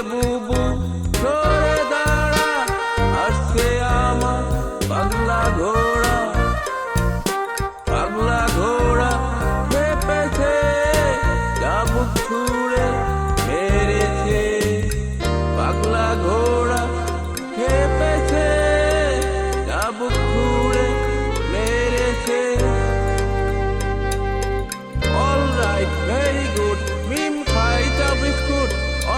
বুবু সরে দাঁড়া, আসছে আমার পাগলা ঘোড়া। পাগলা ঘোড়া খেপেছে, চাবুক ছুঁড়ে মেরেছে। পাগলা ঘোড়া খেপেছে, চাবুক ছুঁড়ে মেরেছে। অলরাইট ভেরি গুড, মিম খাইতা বিস্কুট।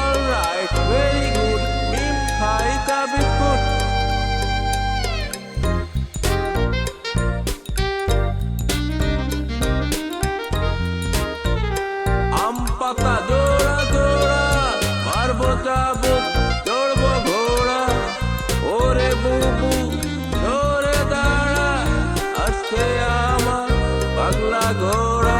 অলরাইট ভেরি গুড, মিম খাইতা বিস্কুট। আম পাতা জোড়া জোড়া, মারবো চাবুক, চড়বো ঘোড়া। ওরে বুবু সরে দাঁড়া, আসছে আমার পাগলা ঘোড়া।